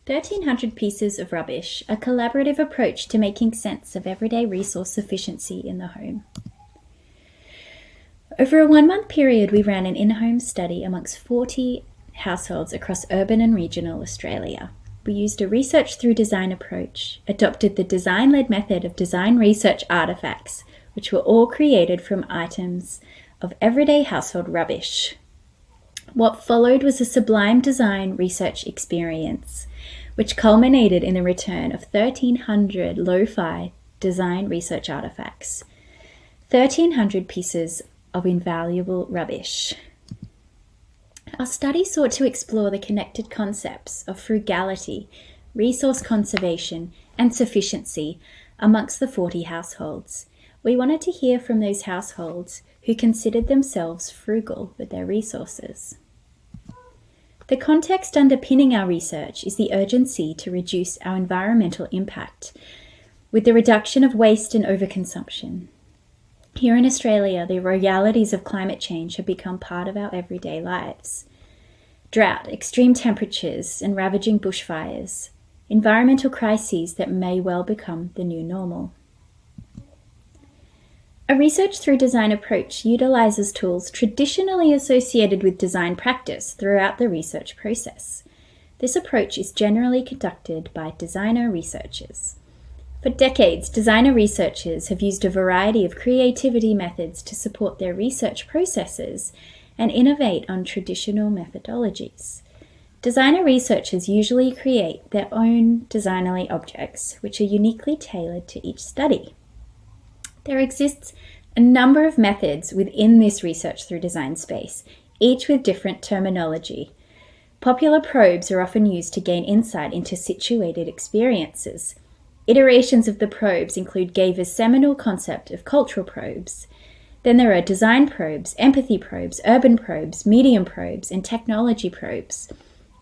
1,300 Pieces of Rubbish, a collaborative approach to making sense of everyday resource sufficiency in the home. Over a 1-month period, we ran an in-home study amongst 40 households across urban and regional Australia. We used a research through design approach, adopted the design-led method of design research artefacts, which were all created from items of everyday household rubbish. What followed was a sublime design research experience, which culminated in the return of 1,300 lo-fi design research artefacts, 1,300 pieces of invaluable rubbish. Our study sought to explore the connected concepts of frugality, resource conservation, and sufficiency amongst the 40 households. We wanted to hear from those households who considered themselves frugal with their resources. The context underpinning our research is the urgency to reduce our environmental impact with the reduction of waste and overconsumption. Here in Australia, the realities of climate change have become part of our everyday lives. Drought, extreme temperatures, and ravaging bushfires, environmental crises that may well become the new normal. A research through design approach utilizes tools traditionally associated with design practice throughout the research process. This approach is generally conducted by designer researchers. For decades, designer researchers have used a variety of creativity methods to support their research processes and innovate on traditional methodologies. Designer researchers usually create their own designerly objects, which are uniquely tailored to each study. There exists a number of methods within this research through design space, each with different terminology. Popular probes are often used to gain insight into situated experiences. Iterations of the probes include Gaver's seminal concept of cultural probes. Then there are design probes, empathy probes, urban probes, medium probes, and technology probes.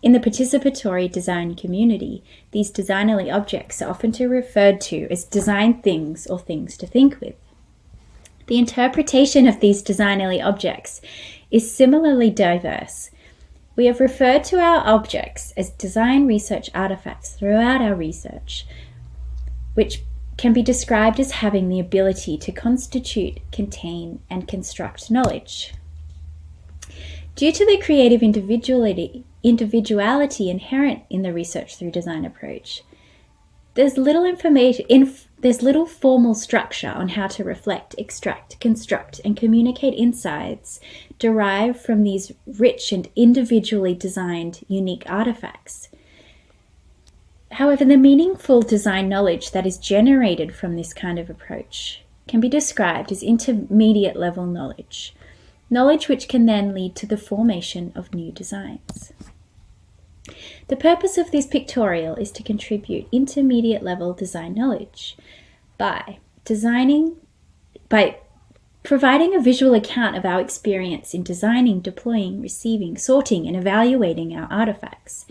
In the participatory design community, these designerly objects are often referred to as design things or things to think with. The interpretation of these designerly objects is similarly diverse. We have referred to our objects as design research artifacts throughout our research, which can be described as having the ability to constitute, contain, and construct knowledge. Due to the creative individuality inherent in the research through design approach, there's little formal structure on how to reflect, extract, construct, and communicate insights derived from these rich and individually designed unique artifacts. However, the meaningful design knowledge that is generated from this kind of approach can be described as intermediate level knowledge which can then lead to the formation of new designs. The purpose of this pictorial is to contribute intermediate level design knowledge by providing a visual account of our experience in designing, deploying, receiving, sorting, and evaluating our artifacts,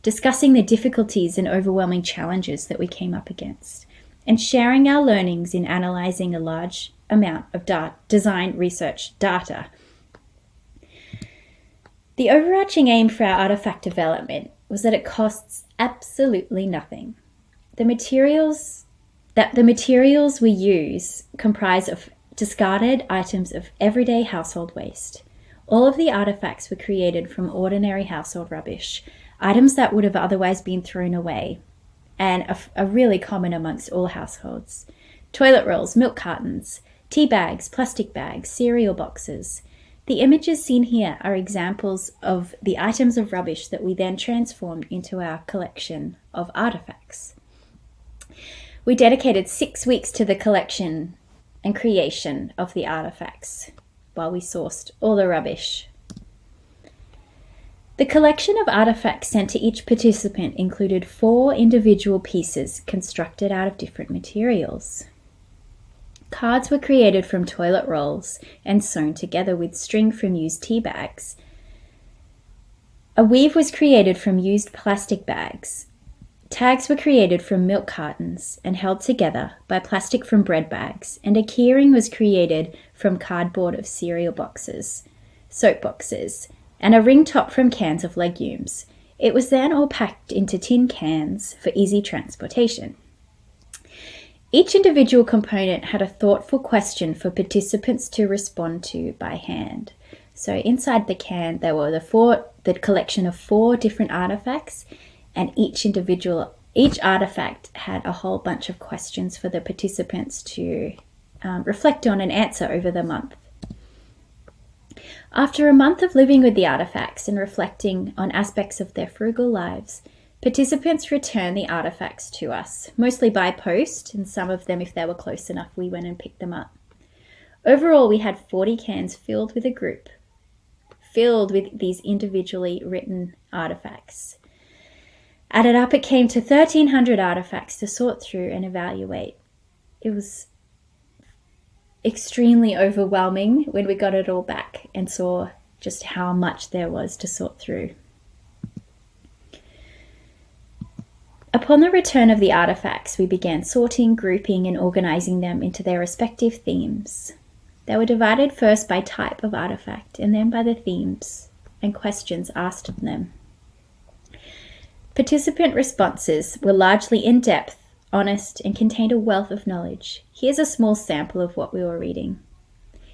discussing the difficulties and overwhelming challenges that we came up against, and sharing our learnings in analysing a large amount of design research data. The overarching aim for our artefact development was that it costs absolutely nothing. The materials we use comprise of discarded items of everyday household waste. All of the artifacts were created from ordinary household rubbish, items that would have otherwise been thrown away, and are really common amongst all households. Toilet rolls, milk cartons, tea bags, plastic bags, cereal boxes. The images seen here are examples of the items of rubbish that we then transformed into our collection of artifacts. We dedicated 6 weeks to the collection and creation of the artifacts while we sourced all the rubbish. The collection of artifacts sent to each participant included 4 individual pieces constructed out of different materials. Cards were created from toilet rolls and sewn together with string from used tea bags. A weave was created from used plastic bags. Tags were created from milk cartons and held together by plastic from bread bags, and a keyring was created from cardboard of cereal boxes, soap boxes, and a ring top from cans of legumes. It was then all packed into tin cans for easy transportation. Each individual component had a thoughtful question for participants to respond to by hand. So inside the can, there were the collection of 4 different artifacts, and each artifact had a whole bunch of questions for the participants to reflect on and answer over the month. After a month of living with the artifacts and reflecting on aspects of their frugal lives, participants returned the artifacts to us, mostly by post, and some of them, if they were close enough, we went and picked them up. Overall, we had 40 cans filled with these individually written artifacts. Added up, it came to 1,300 artifacts to sort through and evaluate. It was extremely overwhelming when we got it all back and saw just how much there was to sort through. Upon the return of the artifacts, we began sorting, grouping, and organizing them into their respective themes. They were divided first by type of artifact and then by the themes and questions asked of them. Participant responses were largely in-depth, honest, and contained a wealth of knowledge. Here's a small sample of what we were reading.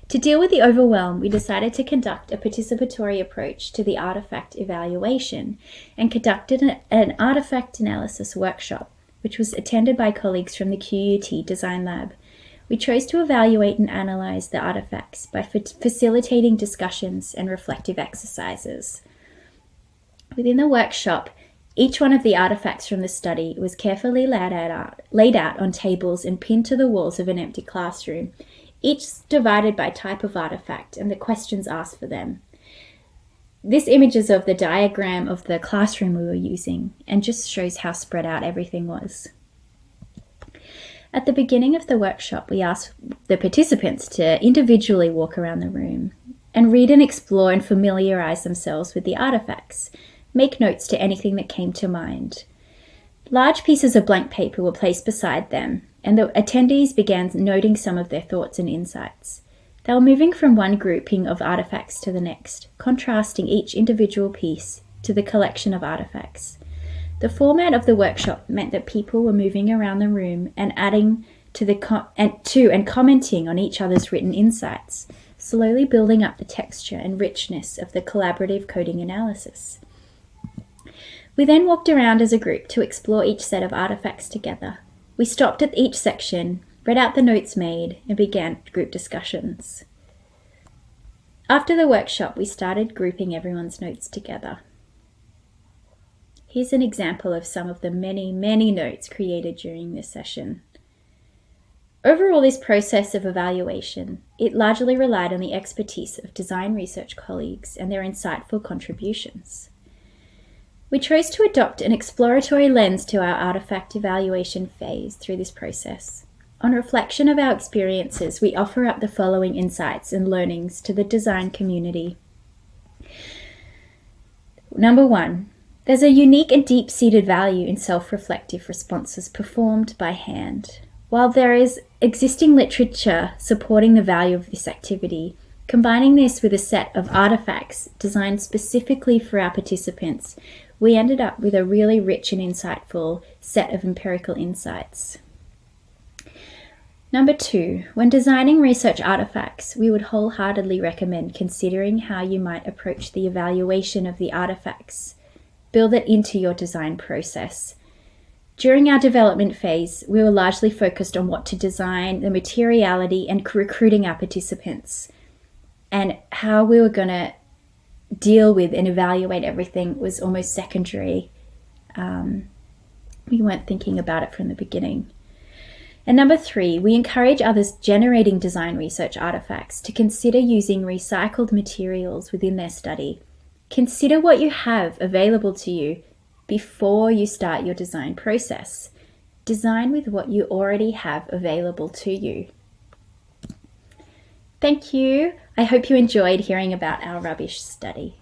To deal with the overwhelm, we decided to conduct a participatory approach to the artifact evaluation and conducted an artifact analysis workshop, which was attended by colleagues from the QUT Design Lab. We chose to evaluate and analyze the artifacts by facilitating discussions and reflective exercises. Within the workshop, each one of the artifacts from the study was carefully laid out on tables and pinned to the walls of an empty classroom, each divided by type of artifact and the questions asked for them. This image is of the diagram of the classroom we were using and just shows how spread out everything was. At the beginning of the workshop, we asked the participants to individually walk around the room and read and explore and familiarize themselves with the artifacts. Make notes to anything that came to mind. Large pieces of blank paper were placed beside them, and the attendees began noting some of their thoughts and insights. They were moving from one grouping of artifacts to the next, contrasting each individual piece to the collection of artifacts. The format of the workshop meant that people were moving around the room and adding and commenting on each other's written insights, slowly building up the texture and richness of the collaborative coding analysis. We then walked around as a group to explore each set of artifacts together. We stopped at each section, read out the notes made, and began group discussions. After the workshop, we started grouping everyone's notes together. Here's an example of some of the many, many notes created during this session. Overall, this process of evaluation, it largely relied on the expertise of design research colleagues and their insightful contributions. We chose to adopt an exploratory lens to our artifact evaluation phase through this process. On reflection of our experiences, we offer up the following insights and learnings to the design community. Number 1, there's a unique and deep-seated value in self-reflective responses performed by hand. While there is existing literature supporting the value of this activity, combining this with a set of artifacts designed specifically for our participants, we ended up with a really rich and insightful set of empirical insights. Number 2, when designing research artifacts, we would wholeheartedly recommend considering how you might approach the evaluation of the artifacts. Build it into your design process. During our development phase, we were largely focused on what to design, the materiality, and recruiting our participants. And how we were going to deal with and evaluate everything was almost secondary. We weren't thinking about it from the beginning. And number 3, we encourage others generating design research artifacts to consider using recycled materials within their study. Consider what you have available to you before you start your design process. Design with what you already have available to you. Thank you. I hope you enjoyed hearing about our rubbish study.